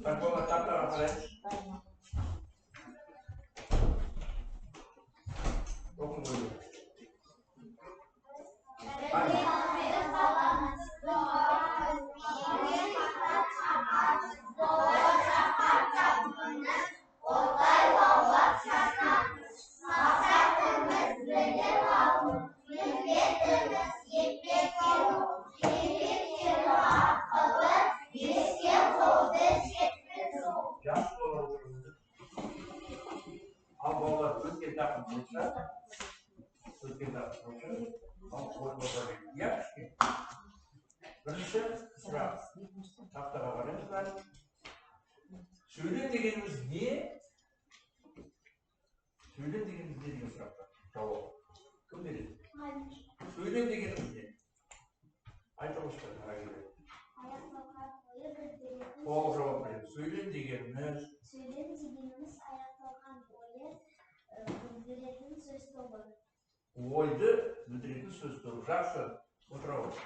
Balkonga taxtaga qaraymiz. O'qib qo'ying. Yaxshi bola o'tiribdi. Al bolalar o'zga gapni qo'yishadi. O'zga gapni qo'yishadi. Al qo'yib yaxshi. Birinchi surat. Taxtaga qaraymiz. Söylem degenimiz ne? Söylem degenimiz ne degan so'roqqa javob. Kim beradi? Söylem degenimiz ne? Ayta boshlaydi. To'g'ri javob beradi. Söylem degenimiz ayaqtalgan bildirетін сөз тобы. Oydu bildirетін söz тобы. Жақсы. Отырыңыз.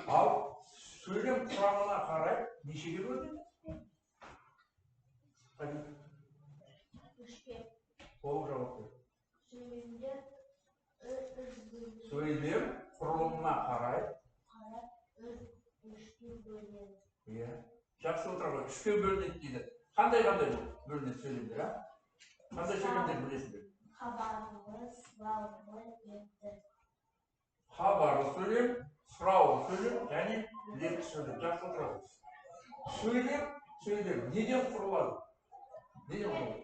Ал сөйлем құрамына қарай нешеге бөлінеді? Үшке. Толық жауап бер. Сөйлемдер Сөйлем құрылымына қарай үшке бөлінеді. Иә. Жақсы отырыңыз. Үшке бөлінеді дейді. Қандай бөлінеді сөйлемдер, а? Қандай сөйлемдер білесіңдер? Хабарлы, сұраулы, білікті. Хабарлы сөйлем, сұраулы сөйлем және білікті сөйлем. Жақсы отырыңыз. Сөйлем неден құрылады? Неден құрылады?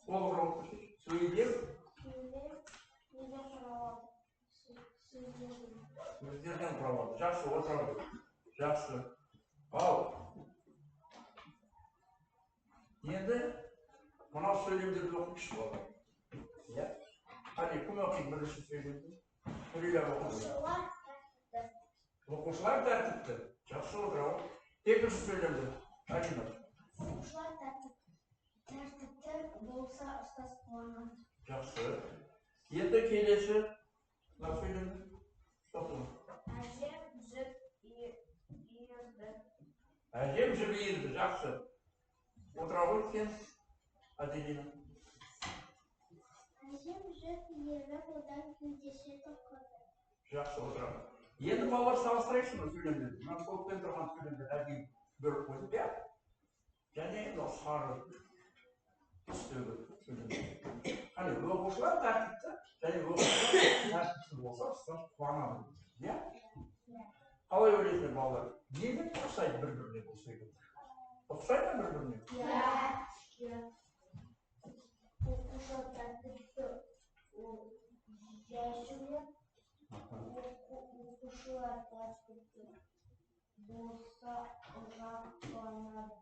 Толық жауап берсеңіз. Сөйлем неден құралады? сөздерден құралады. Жақсы отырыңыз. Жақсы. Ал енді мынау сөйлемдерді оқып болады. Иә? Қане, кім оқиды бірінші сөйлемді? Сөйлем оқиды. Оқушылар тәртіпті. Жақсы отырыңыз. Екінші сөйлемді. Алина. Оқушылар тәртіпті болса ұстаз қуанады. Жақсы. Енді келесі мына сөйлемді. Әжем жіп иірді. Жақсы. Отыра ғой сен, Аделина. Әжем жіп иіріп, одан күндесе тоқыды. Жақсы отыра. Енді балалар салыстырайықшы мына сөйлемдерді. Мына столппен тұрған сөйлемдерді әдейі бөліп қойдық, иә? Және сары түстегі сөйлемдер. Қане, оқушылар тәртіпті және оқушылар тәртіпсіз болса, ұстаз қуанады. Иә? Қалай ойлайсыздар балалар? Неге ұқсайды бір-біріне бұл сөйлемдер? Ұқсайды ма бір-біріне? Иә. Оқушылар тәртіпті жай сөйлеп, оқушылар тәртіпті болса ұзақ қуанады.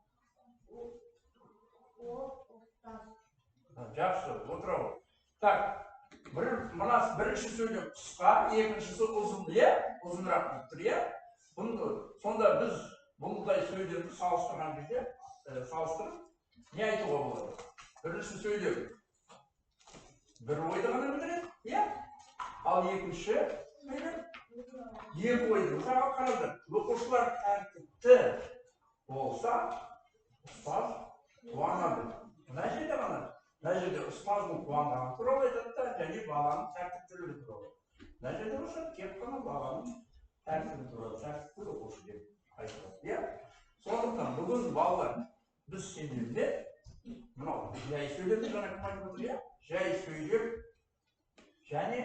Ол ұстаз. Жақсы, отырау. Так, мына бірінші сөйлем қысқа, екіншісі ұзын, иә? Ұзынырақ болып тұр, иә? Сонда біз бұндай сөйлемді салыстырған кезде, салыстырып, не айтуға болады? Бірінші сөйлем бір ойды ғана білдіреді, иә? Ал екінші сөйлем екі ойды. Мысалға қараңыздар, оқушылар тәртіпті болса, ұстаз қуанады. Мына жерде ғана. Мына жерде ұстаздың қуанғаны туралы айтады, және баланың тәртіптілігі туралы. Мына жерде болса, тек қана баланың тәртібі туралы, тәртіпті оқушы деп айтылады. Иә? Сондықтан бүгін балалар біз сендермен мынау жай сөйлемді жаңа кім айтып отыр, иә? Жай сөйлем және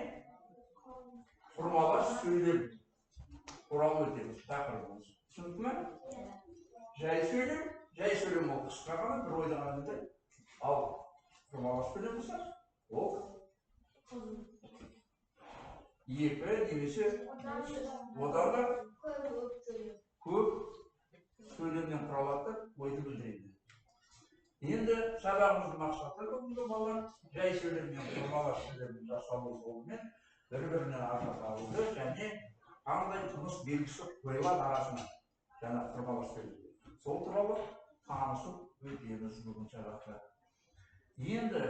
құрмалас сөйлем туралы өтеміз тақырыбымыз. Түсінікті ме? Жай сөйлем ол қысқа ғана бір ойды ғана білдіреді. Ал құрмалас сөйлем болса, ол екі немесе одан да көп сөйлемнен құралады, ойды білдіреді. Енді сабағымыздың мақсаты бүгінгі балалар жай сөйлеммен құрмалас сөйлемнің жасалу жолымен бір-біріне ажыратуды және қандай жұмыс белгісі қойылады арасына жаңа құрмалас сөйлем. Сол туралы танысып өтеміз бүгін сабақта. Енді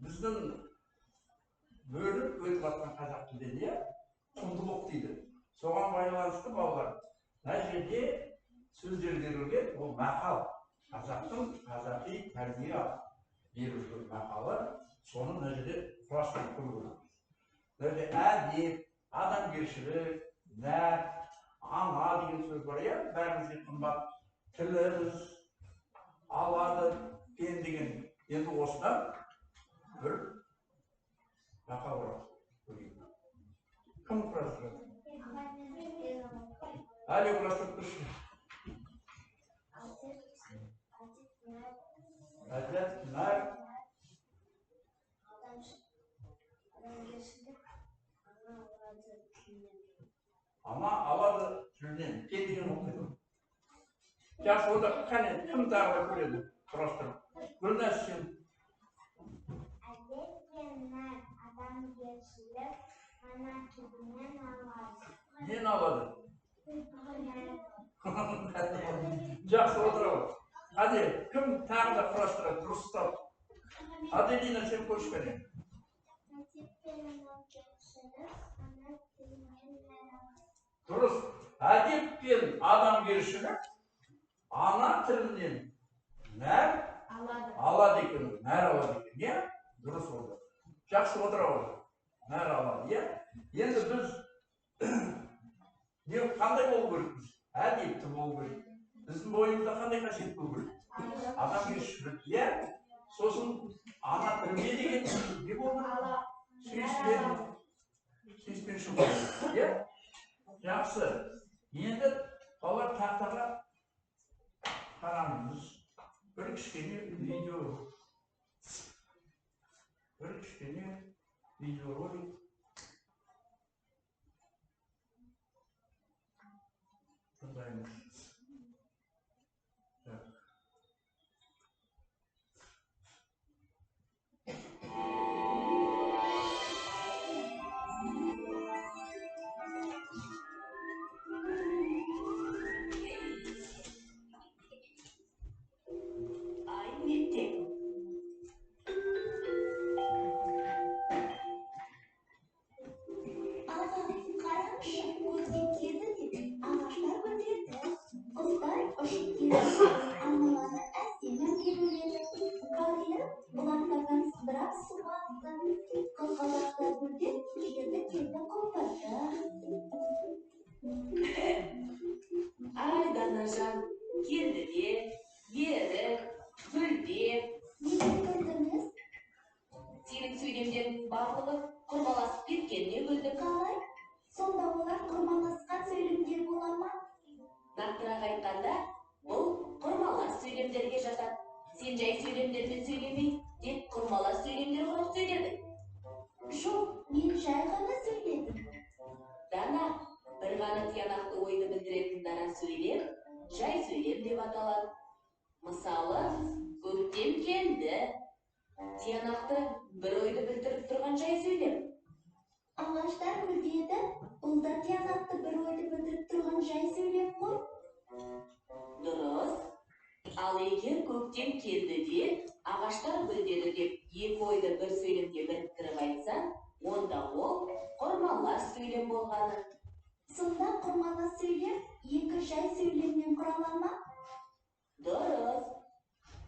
біздің бөліп өтіп жатқан қазақ тілінде құндылық дейді. Соған байланысты балалар, мына жерде сөздер берілген, ол мақал. Қазақтың қазақи тәрбие берілген мақалы, соны мына жерде құрастырып көру керек. Мына жерде әдеп, адамгершілік, нәр, ана деген сөз бар, иә, бәрімізге қымбат. Тіліміз, алады, пен деген. Енді осыдан бір мақал құрастырып. Кім құрастырады? Әлі құрастырып тұршы. Әдет, нәр. Ана алады тілінен, пен деген оқиды. Жақсы, ода қане, кім тағы көреді құрастырып? Гүлнәс сен. Әдет пен нәр, адамгершілік, ана тілінен алады. Нен алады? Жақсы, отырау. Hadi, кім тағы да құрастырады, дұрыстап. Аделина, сен көш кәне. Әдет пен адамгершілік, ана тілінен алады. Дұрыс. Әдеп пен адамгершілік ана тілінен нәр алады екен. Нәр алады екен, иә? Дұрыс oldu. Жақсы, отырау. Нәр алады, иә? Енді біз қандай болу керекпіз? Әдепті болу керек. Біздің бойымызда қандай қасиет болу керек? Адамгершілік, иә? Сосын ана тіліне деген не болу керек? Сүйіспеншілік болу керек, иә? Жақсы. Енді балалар тақтаға қараңыз. Бір кішкене видеоролик. Тыңдаймыз. Сен жай сөйлемдермен сөйлемей, тек құрмалас сөйлемдер құрып сөйледің. Жоқ, мен жай ғана сөйледім. Дана, бір ғана тиянақты ойды білдіретін дара сөйлем, жай сөйлем деп аталады. Мысалы, көктем келді. Тиянақты бір ойды білдіріп тұрған жай сөйлем. Ағаштар гүлдеді, бұл да тиянақты бір ойды білдіріп тұрған жай сөйлем ғой. Дұрыс. Ал егер көктем келді де, ағаштар гүлдеді деп, екі ойды бір сөйлемге біріктіріп айтсаң, онда ол құрмалас сөйлем болғаны. Сонда құрмалас сөйлем екі жай сөйлемнен құрала ма? Дұрыс.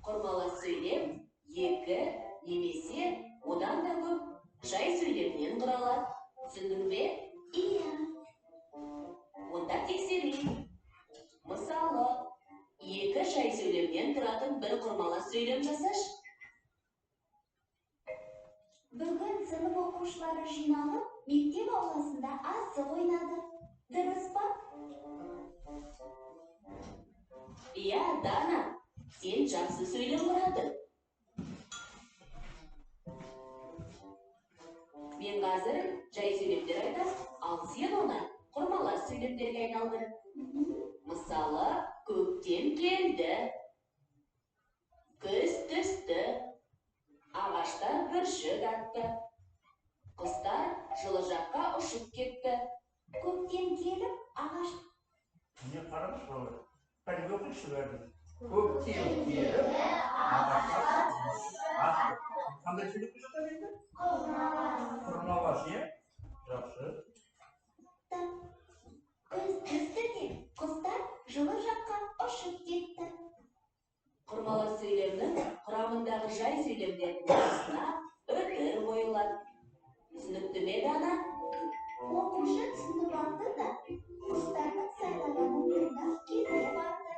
Құрмалас сөйлем екі немесе одан да көп жай сөйлемнен құралады. Түсіндің бе? Иә. Онда тексерейік. Мысалы, екі жай сөйлемнен тұратын бір құрмалас сөйлем жасашы. Бүгін сынып оқушылары жиналып, мектеп ауласында асық ойнады. Дұрыс па? Иә, Дана, сен жақсы сөйлем құрадың. Мен қазір жай сөйлемдер айтам, ал сен оны құрмалас сөйлемдерге айналдыр. Мысалы, көктем келді, күз түсті, ағаштар бүршік атты, құстар жылы жаққа ұшып кетті. Көктем келіп, ағаш... Не қараңыз, балалар? Қане оқыңызшы бәрін. көктем келіп ағаштар атты. Қандай сөйлепке жатады енді? Құрмалас, иә? Жақсы. Күз түсті деп құстар жылы жаққа ұшып кетті. Құрмалас сөйлемнің құрамындағы жай сөйлемдердің арасына үтір қойылады. Түсінікті ме, Дана? Оқушы түсініп алды да құстардың сайрағанын тыңдап кете барды.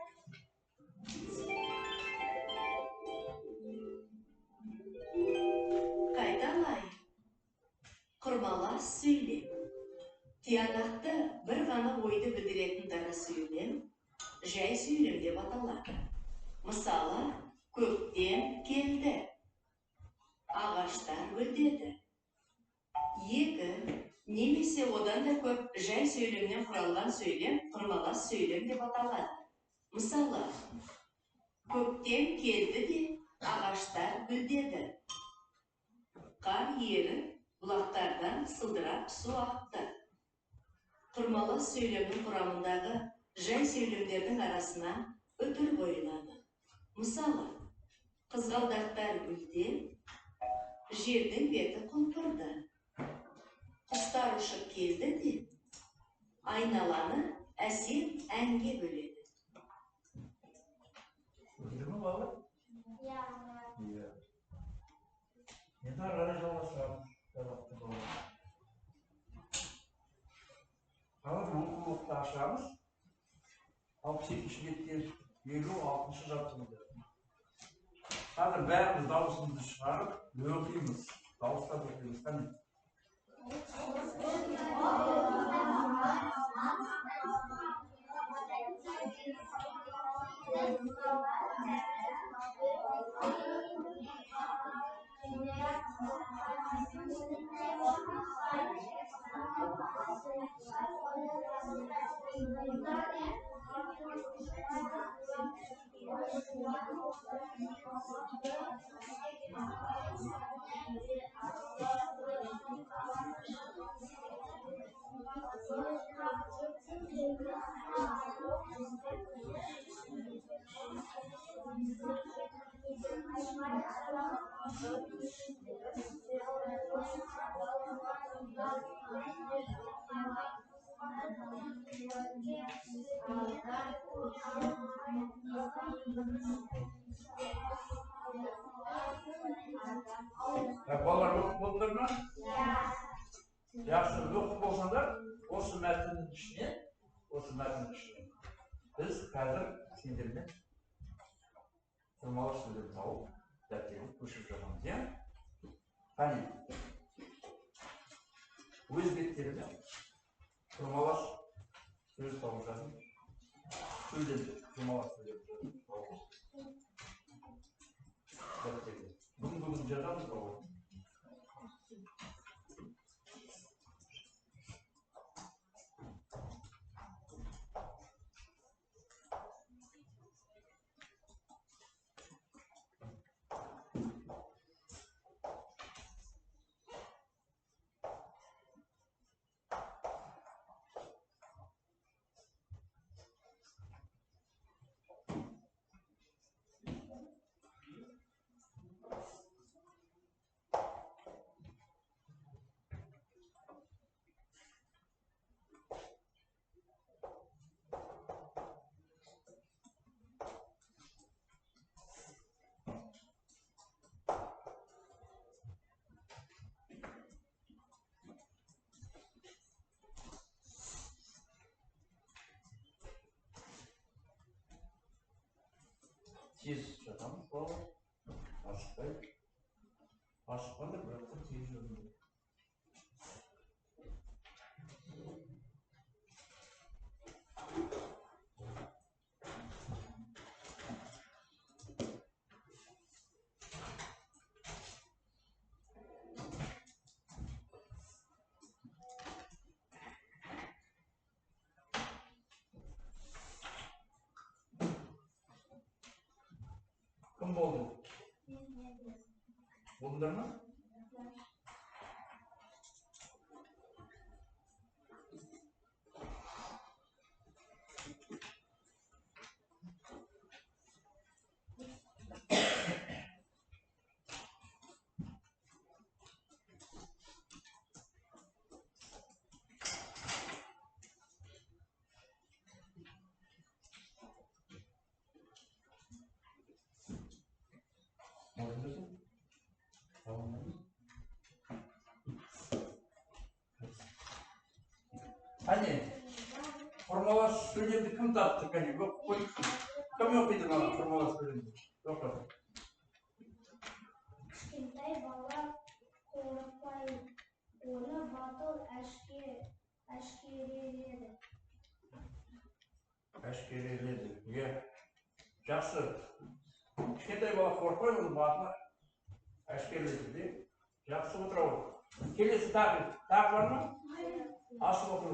Қайталайық. Құрмалас сөйлем. Тиянақты бір ғана ойды білдіретін дана сөйлем жай сөйлем деп аталады. Мысалы, көктем келді, ағаштар гүлдеді. Екі немесе одан да көп жай сөйлемнен құралған сөйлем құрмалас сөйлем деп аталады. Мысалы, көктем келді де ағаштар гүлдеді. Қар еріп, бұлақтардан сылдырап су ақты. Құрмалас сөйлемнің құрамындағы жай сөйлемдердің арасына үтір қойылады. Мысалы, қызғалдақтар гүлдеп, жердің беті құлпырды. Құстар ұшып келді де, айналаны әсем әнге бөледі. Көрді ме бала? Иә. Енді ары жалғастырамыз. Сабақты бала. Қазір оқулықты ашамыз. 62-ші беттен 56-шы жаттығуды. Қазір бәріміз дауысымызды шығарып, оқимыз. Дауыстап оқимыз. Қане? Балалар оқып болдыңдар ма? Жақсы, оқып болсаңдар, осы мәтіннің ішіне біз қазір сендермен құрмалас сөйлем тауып, дәптерге көшіп жатамыз, иә? Қане? Өз беттеріне құрмалас сөз тауып жатыр. Сөйлемді, құрмалас сөйлем тауып. Дәптерге. Бүгін жатамыз ба? Тез жатамыз бала. Ашықпай. Ашықпай да бірақ та тез жүрмейді. Кім болды? Болдыңдар ма? сөйлемді кім тапты? Кәне, кім оқиды мана құрмалас сөйлемді? Оқы. Кішкентай бала қорықпай, оны батыл әшкереледі. Әшкереледі. Иә. Жақсы. Кішкентай бала қорықпай, оны батыл әшкереледі. Жақсы отыра ғой. Келесі тағы бар ма? Асыл оқы.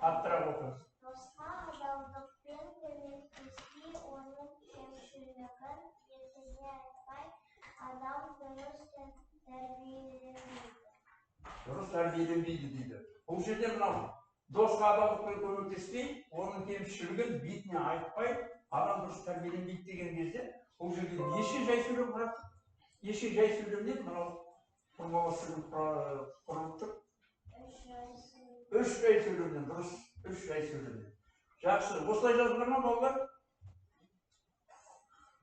Аттырақ оқы. Досқа адалдықпен көмектеспей, оның кемшілігін бетіне айтпай, адам дұрыс тәрбиеленбейді. Дұрыс тәрбиеленбейді дейді. Бұл жерде мынау досқа адалдықпен көмектеспей, оның кемшілігін бетіне айтпай, адам дұрыс тәрбиеленбейді деген кезде, бұл жерде неше жай сөйлем бар? Неше жай сөйлемнен мынау құрмалас сөйлем құрылып тұр? Үш жай сөйлемнен, дұрыс. Үш жай сөйлемнен. Жақсы. Осылай жазылар ма, балалар?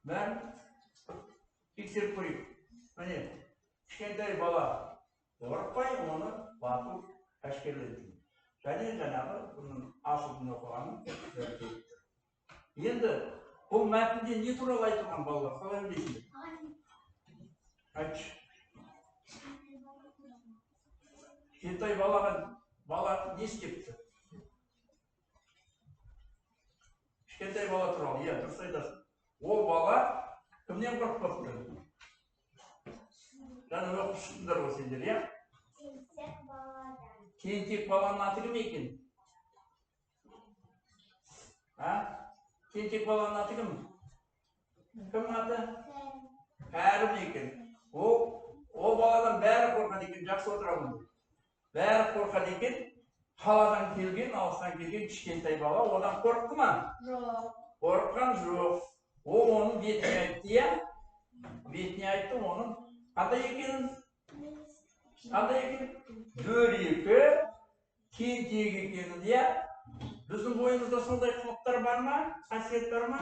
Бәрін тексеріп көрейік. Міне, кішкентай бала қорықпай, оны батыл әшкереледі. Және жаңағы бұның асылдың оқығанын көрсетті. Енді бұл мәтінде не туралы айтылған, балалар? Қалай білесіңдер? Айтшы. Кішкентай бала не істепті? Кішкентай бала туралы, иә, дұрыс айтасың. Ол бала кімнен қорықпапты? Жаңа оқып шықтыңдар ғой сендер, иә? Тентек баладан. Тентек баланың аты кім екен? Тентек баланың аты кім? Кім аты? Кәрім екен. Ол баладан бәрі қорқады екен, жақсы отырамын. Бәрі қорқады екен, қаладан келген, алыстан келген кішкентай бала одан қорықты ма? Жоқ. Қорыққан жоқ. Ол оның бетіне айтты, иә? Бетіне айтты, оның қандай екенін? Қандай екенін? Дөрекі, тентек екенін, иә? Біздің бойымызда сондай қылықтар бар ма? Қасиет бар ма?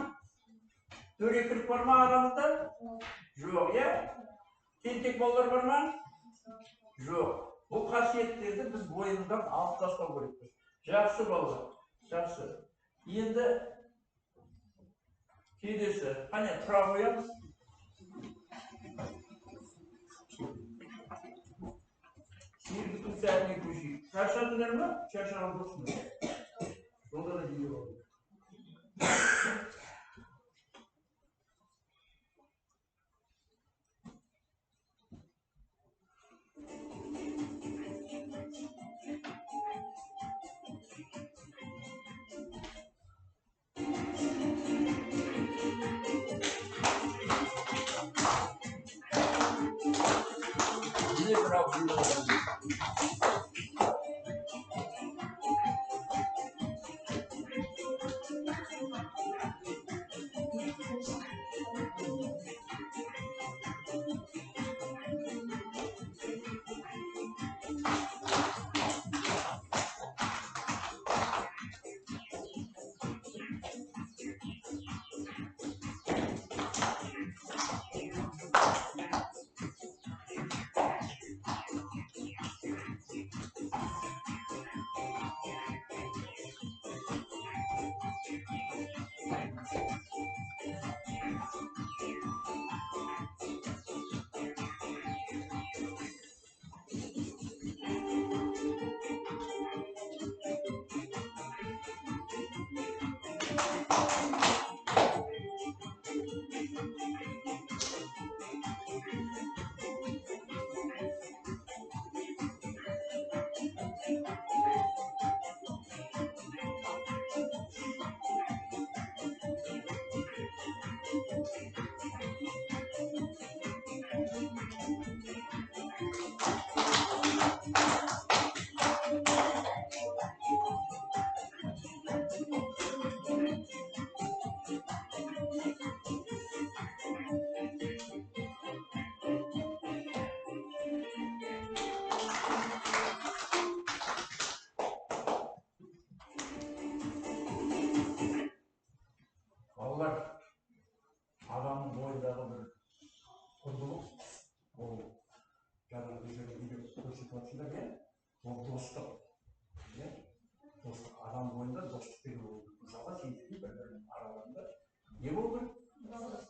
Дөрекілік бар ма арамызда? Жоқ, иә? Тентек балалар бар ма? Жоқ. Бұл қасиеттерді біз бойымыздан алып тастау керекпіз. Жақсы балалар. Жақсы. Енді келесі. Қане, тұра қоямыз. Сегіздің сәтіне көшейік. Шаршадыңдар ма? Шаршаған болсыңдар. Сонда да жиі болды. Не правда. Адамның бойындағы бір құндылық, ол жаңағы көрсетіп жатсыңдар, иә? Ол достық. не болу керек?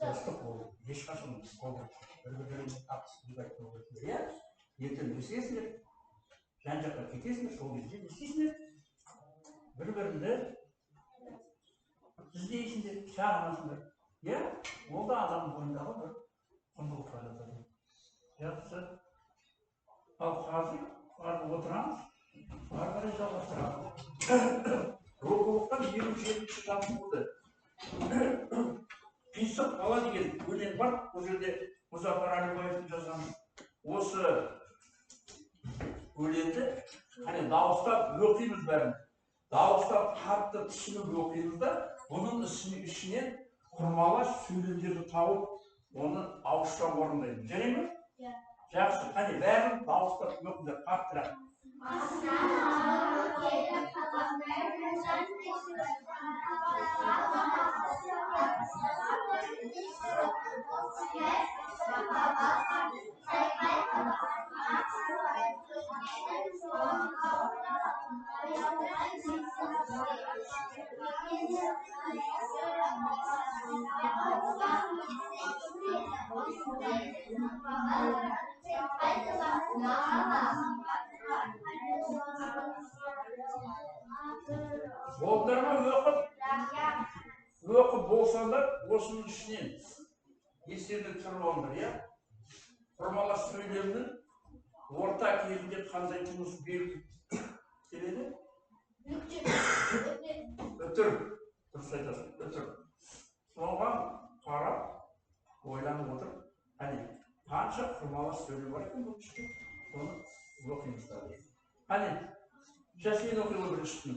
Достық болу. Ешқашан болу керек. Бір-біріне қатысып айтпау керек. Иә? Ертең өсесіңдер, жан-жаққа кетесіңдер, сол кезде не істейсіңдер? Бір-біріңді іздейсіңдер, шағынасыңдар. Иә? Ол да адамның бойындағы бір құндылыққа жатады. Жақсы. Ал қазір барып отырамыз, ары қарай жалғастырамыз. Оқулықтан 27-ші жас болды. Қисық бала деген өлең бар, ол жерде Мұзафар Әлібаевтың жазған. Осы өлеңді дауыстап оқимыз бәрін. Дауыстап қатты түсініп оқимыз да, бұның ішінен құрмалас сөйлемдерді тауып, оны ауызша орындаймыз. Жарай ма? Жақсы. Бәрін дауыстап оқыңдар, қаттырақ. Болдырма оқып болсаңдар, осының ішінен естерді тұрып алыңдар, иә? Құрмалас сөйлемнің орта кезінде қандай жұмыс беріп келеді? Үтір. Дұрыс айтасың, үтір. Соған қарап, ойланып отырып, қанша құрмалас сөйлем бар екен бұл іште? Соны оқимыздар. Жасмин оқиға біріншісін.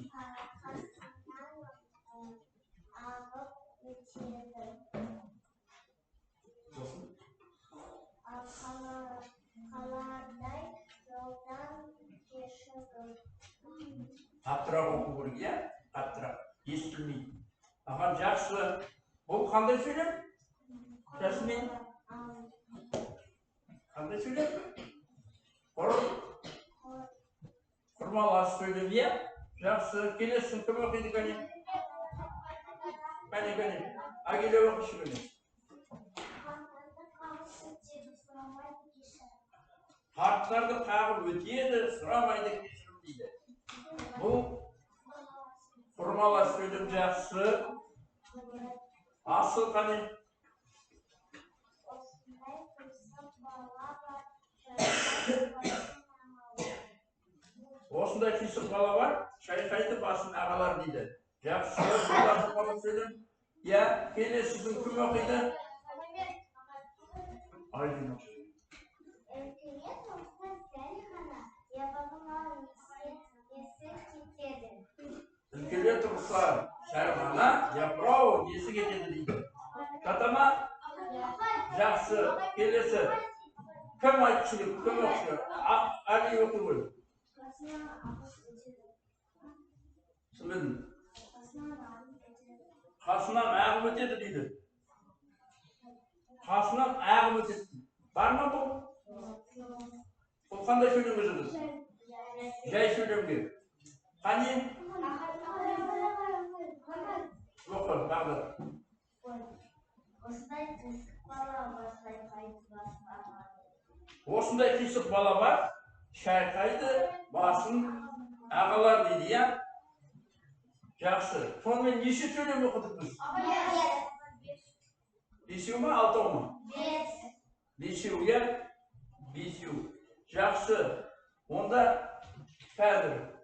Қалардай жолдан кешігіп. Қаттырақ оқу керек, иә? Қаттырақ. Естілмейді. Жақсы. Бұл қандай сөйлем? Жасмин? Қандай сөйлем? Құрмалас сөйлем, иә? Жақсы. Келесің, кім оқиды кәне? Кәне. Агеле оқышы кәне. Қарттарды қағып өтеді, сұрамайды кешірім дейді. Бұл құрмалас сөйлем. Жақсы. Асыл қане? Осындай қисық бала бар, шайқайды басын ағалар дейді. Жақсы. Құрмалас сөйлем. Иә, келесің, кім оқиды? Айдын оқиды. Үлкеле тұрса шарғана, япырау, несі кетеді дейді. Татама? Жақсы. Келесі. Кім айтшы, кім оқшы? Али оқы ғой. Сілін. Қасынан ағып өтеді дейді. Қасынан ағып өтеді. Бар ма бұл? Бұл қандай сөйлемге жүрді? Жай сөйлемге. Қане? Оқы, бағдар. Осындай қисық бала бар, шайқайды, басын ағалар дейді, иә? Жақсы. Сонымен неше сөйлем оқыдық біз? Бесеу ма, алтау ма? Бесеу, иә? Бесеу. Жақсы. Онда қазір.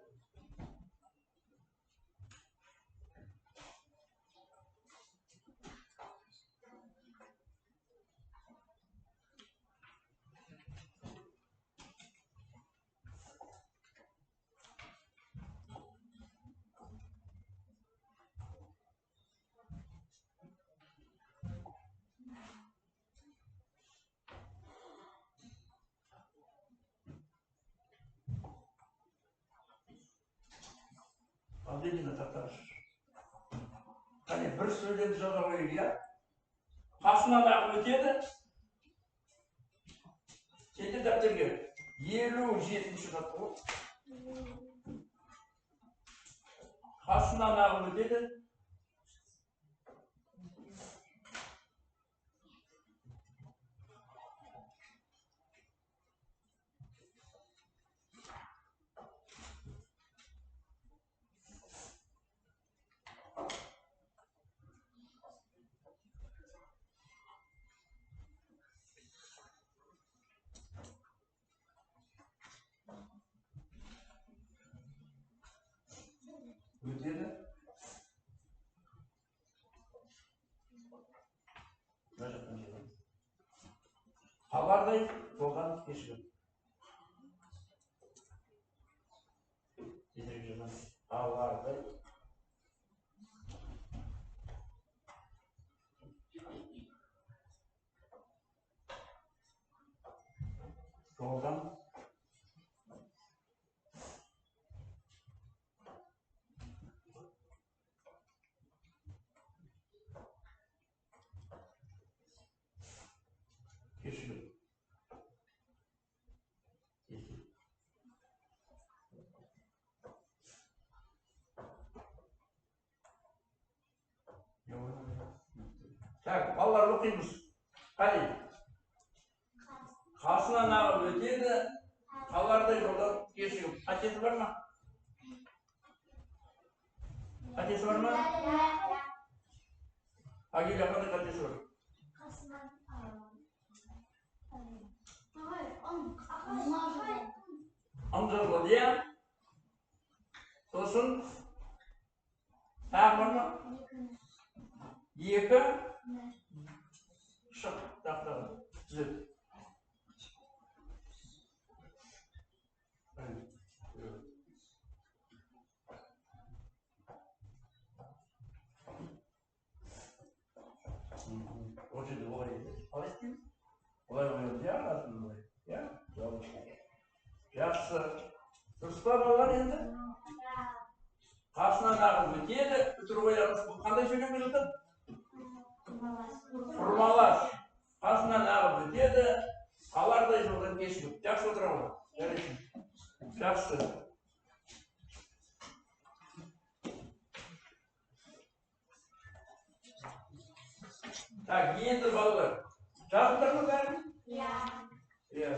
Алделина татарыш. Бір сөйлемді жаза қойып, иә? Қасынан ағып өтеді. Сенде дәптерге 57-ші хат ғой. Қасынан ағып өтеді. қалардай жолдан кешігіп. Қалардай жолдан кешігіп. Так, балалар оқимыз. Қали. Қасынан ағып өтеді, қалардай жолдан кешігіп. Қатесі бар ма? Қатесі бар ма? Агеля, қандай қатесі бар? Аңжырғыз, иә? Сосын тағы бар ма? Екі шық тақтаға түзет. О жерде олай қалай істейміз? Олай қоямыз, иә, расында олай. Иә? Жақсы. Дұрыс па балалар енді? Қасынан ағып өтеді, үтір ойларымыз. Бұл қандай сөйлемге жатады? Құрмалас. Қасынан ағып өтеді, қалардай жолдан кешігіп. Жақсы отыра ғой. Жарайсың. Жақсы. Так, енді балалар. Жазыңдар ма бәрін? Иә. Иә.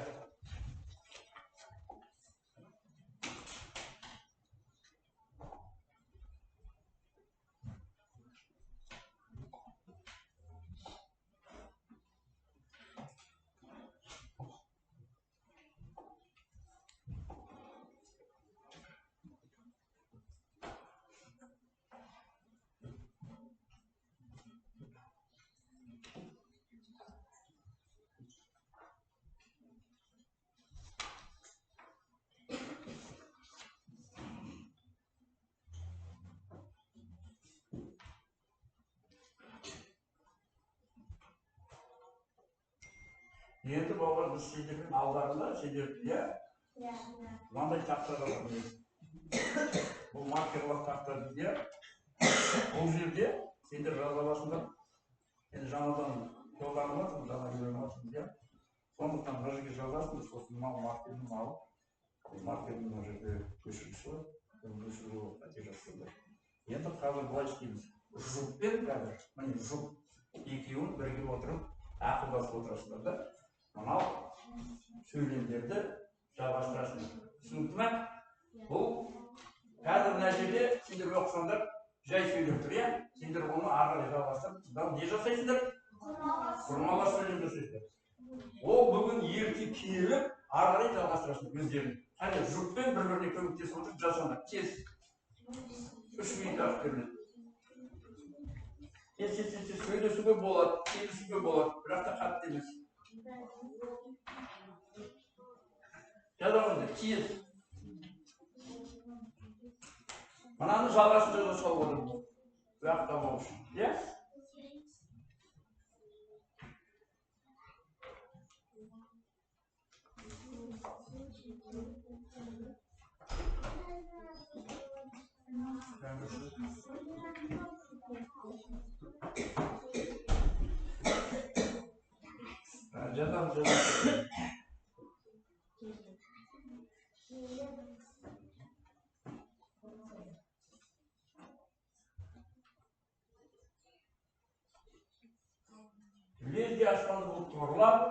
Енді балалар біз сендермен алдарында сендерді, иә? Мынандай тақтар бар. Бұл маркерлық тақтар дейді. Бұл жерде сендер жаза аласыңдар. Енді жаңадан қолданылады, жаңа үйренематсың, иә? Сондықтан бір жерге жазасың, сосын мынау маркерін алып, маркердің мына жерде көшіргісі бар, көшіруге қате жазсыңдар. Енді қазір былай істейміз. Жұппен қазір, міне жұп екеуін бірге отырып, ақылдасып отырасыңдар да. Мынау сөйлемдерді жалғастырасыңдар. Түсінікті ме? Бұл қазір мына жерде сендер оқысаңдар жай сөйлеп тұр, иә? Сендер оны ары қарай жалғастырып, не жасайсыңдар? Құрмалас сөйлем жасайсыңдар. Ол бүгін ерте келіп, ары қарай жалғастырасыңдар өздерін. Қане, жұппен бір-біріне көмектесіп отырып жасаңдар. Тез. 3 минут уақыт беріледі. Тез сөйлесуге болады, келісуге болады, бірақ та қатты емес. Жазамыз, тез. Мынаны жалғасын жаза салып отырмыз. Уақыт табу үшін. Иә? Жазамыз. Лезде аспанды бұл торлап,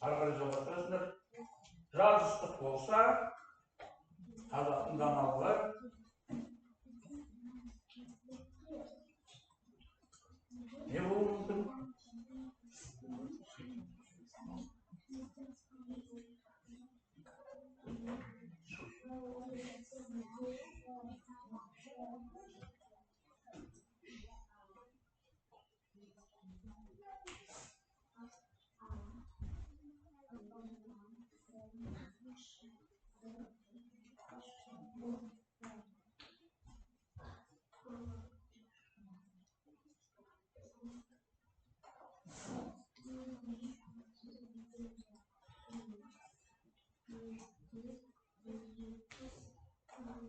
ары қарай жалғастырасыңдар. Жаз ыстық болса, қазақтың даналығы не болуы мүмкін?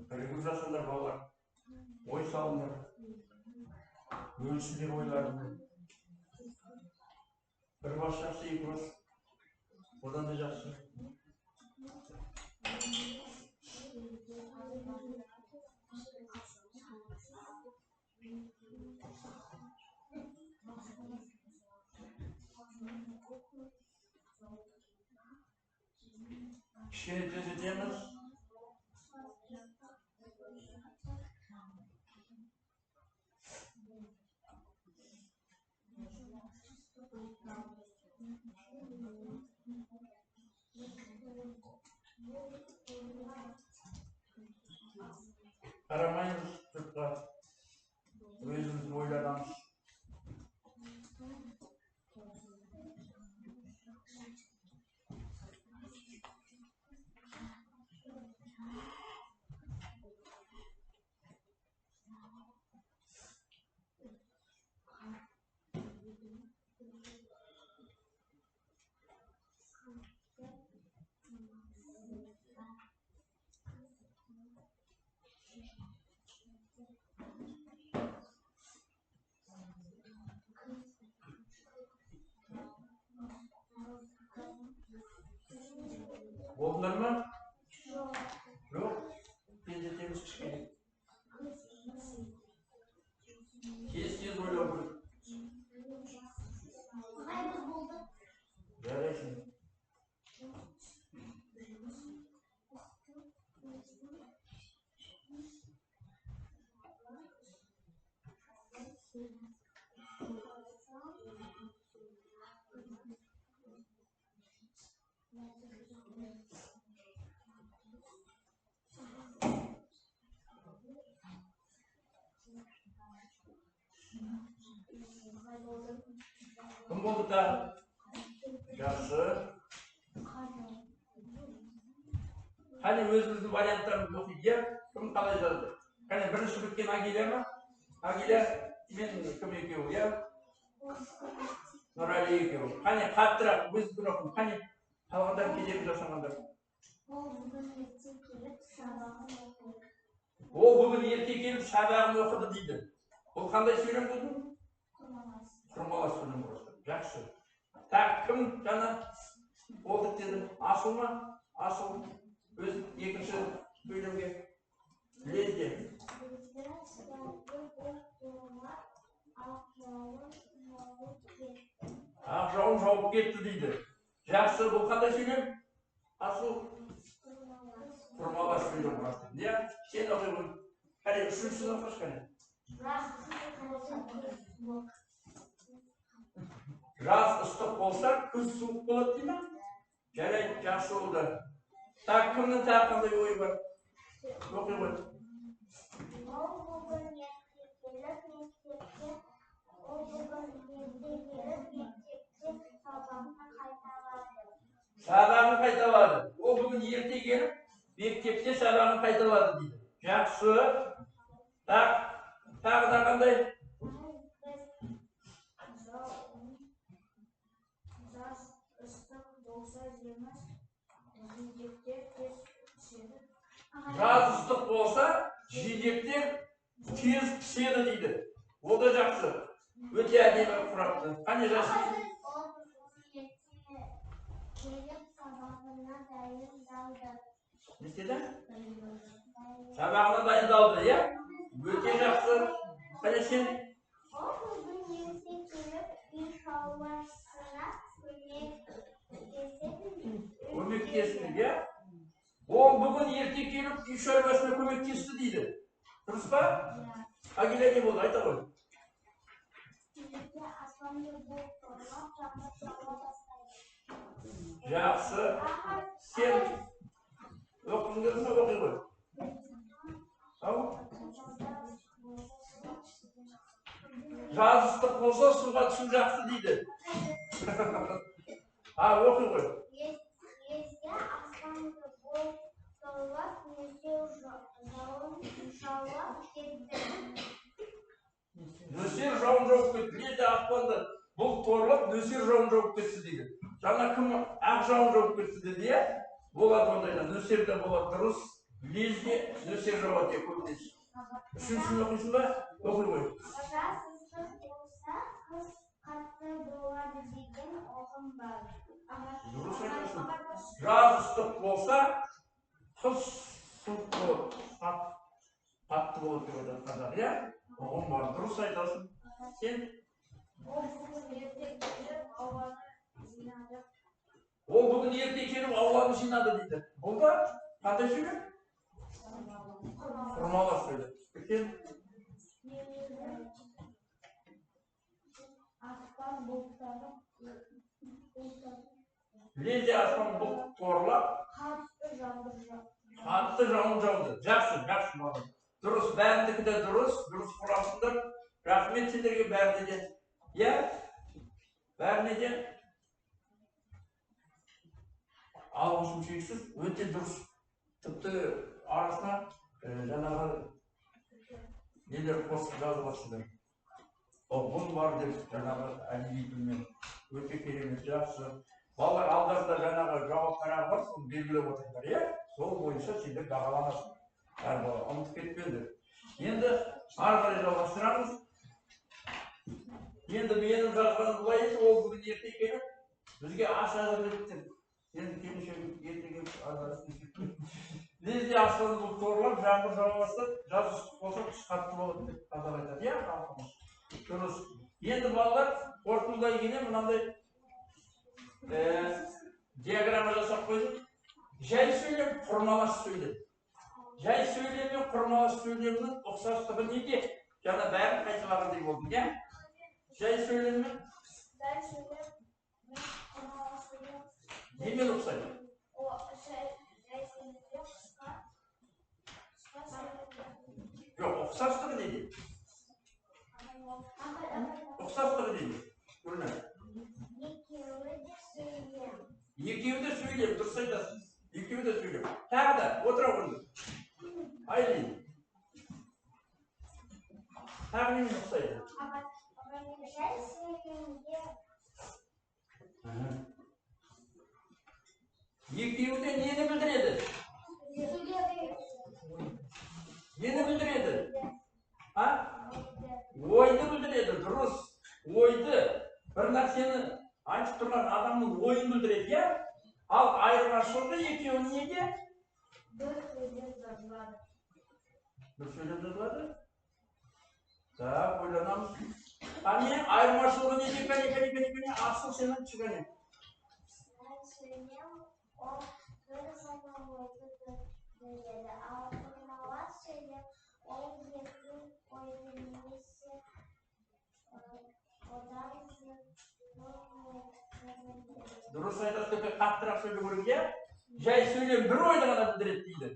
бірігіп жасаңдар балалар. Ой салыңдар. Бөлісіңдер ойларыңды. Bir бас жақсы, екі бас. Одан да жақсы. Кішкене тездетеміз. Қарамаймыз жұртқа. Өзіміз ойланамыз. Болдыңдар ма? Жоқ. Тездетеміз кішкене. Тез ойлау керек. Жарайсың. Кім болды тағы? Жақсы. Қане өзіміздің варианттарымызды оқиды. Кім қалай жазды? Қане бірінші біткен Агиля ма? Агиля мен кім екеуі, иә? Нұрали екеуі. Қане қаттырақ өзіміздің оқиды. Қане қалғандар кедергі жасағандар. Ол бүгін ерте келіп сабағын оқыды дейді. Ол қандай сөйлем дедің? Құрмалас сөйлем құрасы. Жақсы. Так, кім жаңа болдық деді? Асыл ма? Асыл. Өз екінші сөйлемге. Лезде. Ақ жауын жауып кетті дейді. Жақсы. Бұл қандай сөйлем? Асыл. Құрмалас сөйлем құрасы. Не? Сен оқиғын. Қане, үшінші сынып қашқане. Жаз ыстық болса, күз суық болады дейді ме? Жарайды, жақсы болды. Так, кімнің тағы қандай ойы бар? Оқи ғой. Сабағын қайталады. Ол бүгін ерте келіп, мектепте сабағын қайталады дейді. Жақсы. Так, тағы да қандай? Жаз ыстық болса, жидектер тез піседі дейді. Ол да жақсы. Өте әдемі құрақты. Қане жасын? Не істеді? Сабағына дайындалды, иә? Өте жақсы. Қане сен? Көмектесті, иә? Ол бүгін ерте келіп үй шаруасына көмектесті дейді. Дұрыс па? Агиля не болды? Айта ғой. Жақсы. Сен оқығың келді ме? Оқи ғой. Ау? Жаз ыстық болса, суға түсу жақсы дейді. Оқи ғой. Нөсер жауын жауып кетті. Лезде аспанды бұлт торлап, нөсер жауын жауып кетті дейді. Жаңа кім ақ жауын жауып кетті деді, иә? Болады ондайда, нөсер де болады, дұрыс. Лезде нөсер жауады деп көбінесе. Үшіншісін оқисың ба? Оқи қой. Жас ыстық болса, қыс қатты болады деген ұғым бар. Дұрыс айтасың. Жаз ыстық болса, қыс қатты болады деп айтады қазақ, иә? Ұғым бар. Дұрыс айтасың. Сен? Ол бүгін ерте келіп ауланы жинады дейді. Бұл да қандай сөйлем? Құрмалас сөйлем. Сен? Аспан бұлттары Лезде аспан бұлт торлап, қатты жауын жауды. Жақсы, жақсы маған. Дұрыс, бәріндікі де дұрыс құрасыңдар. Рахмет сендерге бәріне де. Иә? Бәріне де. Алғышым шексіз, өте дұрыс. Тіпті арасына жаңағы нелер қосып жазып жатсыңдар. Ұғым бар деп жаңағы әдеби тілмен өте керемет, жақсы. Балалар алдарында жаңағы жауап парағы бар, соны белгілеп отырыңдар, иә? Сол бойынша сендер бағаланасың. Әр бала ұмытып кетпеңдер. Енді ары қарай жалғастырамыз. Енді менің жазғаным былай еді, ол бүгін ерте келіп бізге аш әзірледі. Енді келіншегім ерте келіп лезде аспан бұлт торлап, жаңбыр жауа бастады, жаз ыстық болса, қыс қатты болады деп қазақ айтады, иә? Дұрыс. Енді балалар қорытындылай келе мынандай диаграмма жасап қойдым. Жай сөйлем, құрмалас сөйлем. Жай сөйлем мен құрмалас сөйлемнің ұқсастығы неде? Жаңа бәрін қайталағандай болдым, иә? Жай сөйлем мен құрмалас сөйлем. Немен ұқсайды? Жоқ, ұқсастығы неде? Ұқсастығы неде? Көрінер. Екеуі де сөйлем, дұрыс айтасың. Екеуі де сөйлем. Тағы да, отыра қойды. Айлин. Тағы немен ұқсайды? Жай сөйлемге. Екеуі де нені білдіреді? Нені білдіреді? Ойды білдіреді, дұрыс. Ойды, бір нәрсені айтып тұрған адамның ойын білдіреді, иә? Ал айырмашылығы екеуінің неде? Бір сөйлем жазылады. Бір сөйлем жазылады? Так, ойланамыз. Қане, айырмашылығы неде? Кәне, асыл сенің шығане. Сөйлем, ол бір ғана ойды білдіреді. Ал құрмалас сөйлем, ол екі ойды немесе одан Дұрыс айтасың, қаттырақ сөйлеу керек, иә? Жай сөйлем бір ойды ғана білдіреді дейді.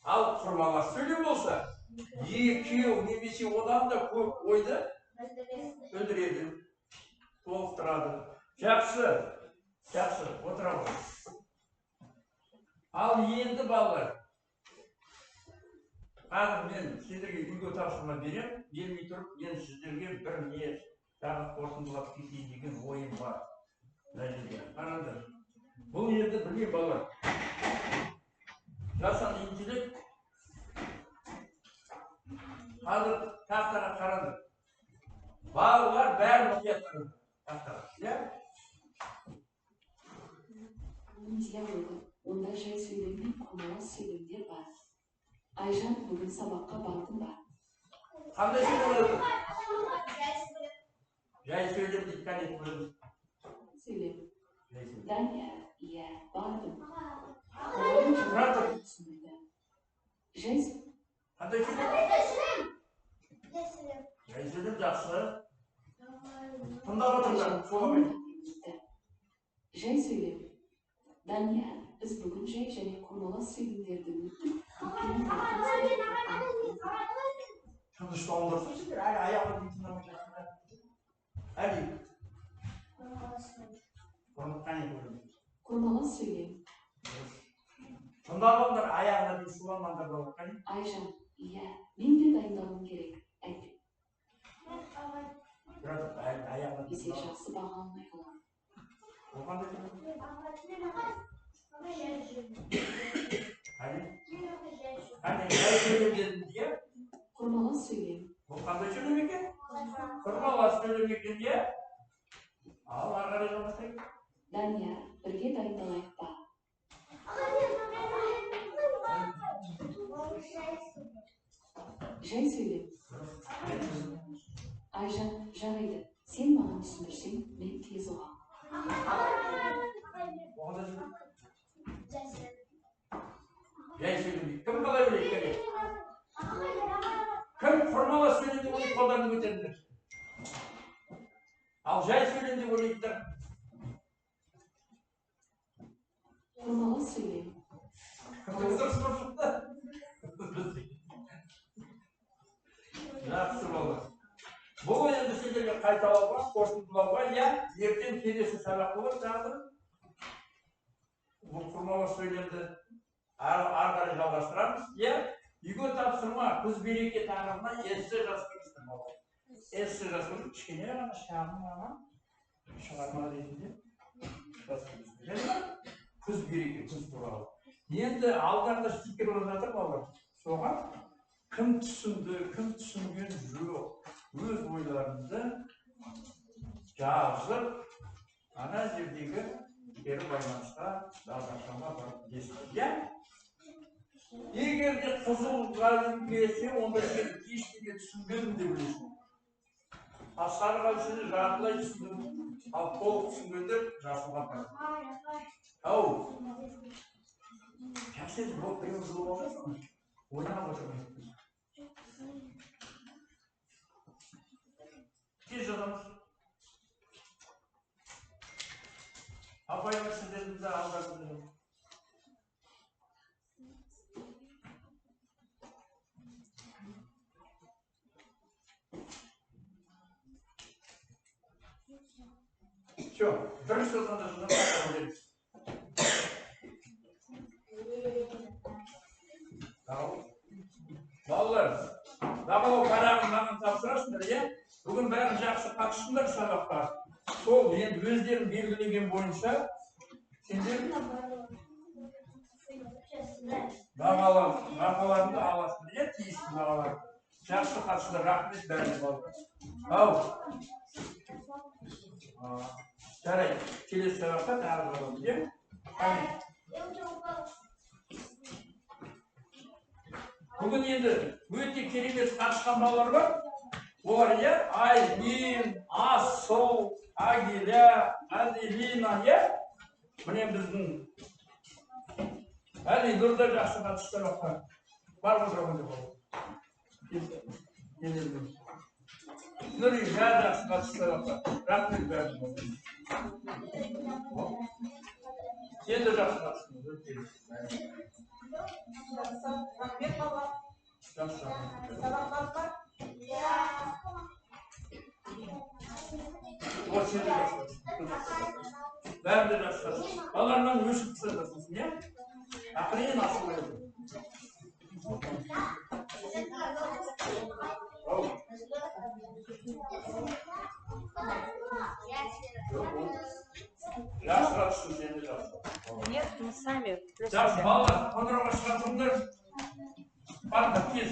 Ал құрмалас сөйлем болса, екеу немесе одан да көп ойды білдіреді, толықтырады. Жақсы, отыра ғой. Ал енді балалар, қазір мен сендерге үйге тапсырма берем, бермей тұрып, мен сіздерге бір не тағы қорытындылап кетейін деген ойым бар. Қараңдар. Бұл енді білмеймін балалар. Жасанды интеллект. Қазір тақтаға қараңдар. Балалар бәрі мұқият қараңдар. Тақтаға. Иә? Онда жай сөйлем мен құрмалас сөйлемдер бар. Айжан, бүгін сабаққа бардың ба? Қандай сөйлем болады? Жай сөйлем дейді, қане көріңіз. Сөйлем. Данияр, иә, бардым. Жай Қандай сөйлем? Жай сөйлем жақсы. Тыңдап отырыңдар, солымен. Жай сөйлем. Данияр, біз бүгін жай және құрмалас сөйлемдерді өттік. Тынышталыңдар сөйлесіңдер, әлі аяғын тыңдамай жатсыңдар. Әлі. Құрмалас сөйлем. Тыңдап алыңдар, аяғына дейін суламаңдар болған. Айжан, иә, мен де дайындалуым керек. Әйт. Десе жақсы баға алмай қалам. Құрмала сөйлемекен не? Ал, ағары жалғастайық. Данияр, бірге дайындалайық па? Жай сөйлем. Айжан, жарайды. Сен маған түсіндірсең, мен тез оғам. Жай сөйлемейді. Кім қалай білейік керек? Кім құрмала сөйлемді ойлайды, қолдарын көтеріңдер. Ал жай сөйлемді ойлайдыр. Құрмала сөйлем. Дұрыс шықты. Жақсы болды. Бұл енді сендерге қайталауға, қорытындылауға, иә, ертең келесі сабақ болады тағы. Бұл құрмала сөйлемді ары қарай жалғастырамыз. Иә, үйге тапсырма, күз береке тақырыбына эссе жазыңыздар. Эссе жазыңыз, кішкене ғана шағын ғана шығарма ретінде жазыңыздар. Күз береке, күз туралы. Енді алдарында стикер болып жатыр балалар. Соған кім түсінді, кім түсінген жоқ, өз ойларыңызды жазып, ана жердегі кері байланысқа бағдаршамға барып естіге. Егер де қызыл ғалым келсе, онда сен ештеңе түсінбедім деп білесің. Ал сары ғалым жартылай түсіндім, ал толық түсінгендер жасылға барады. Ау! Кәсет бұл біреу жылы боласың, ойнап отырмайсың. Тез жазамыз. Апайымыз сіздерді алдырды. Все, бірінші осында жазамыз. Балалар, бағалау қарағын маған тапсырасыңдар, иә? Бүгін бәрін жақсы қатысыңдар сабаққа. Сол енді өздерін белгілеген бойынша сендер бағаларыңды аласыңдар, иә? Тиісті бағалар. Жақсы қатысыңдар, рахмет бәріне балалар. Ау! Жарайды, келесі сабақта тағы боламыз, иә? Бүгін енді өте керемет қатысқан балалар бар. Олар, иә, Айлин, Асыл, Агиля, Аделина, иә? Міне біздің әлі нұрда жақсы қатысты баққа. Бар отырған деп болды. Нұры жақсы қатысты баққа. Рахмет бәрін болды. Енді жақсы қатысты. Рахмет баба. Жақсы. Сабақ бар ма? Вот сені жақсы. Бәрін де жақсы. Балаларынан өшіп түсірдіңіз, не? Ақырын асыл еді. Жақсы қатысты, сені жақсы. Нет, мы сами. Жақсы, балалар, қондырауға шығартыңдар. Барды, тез.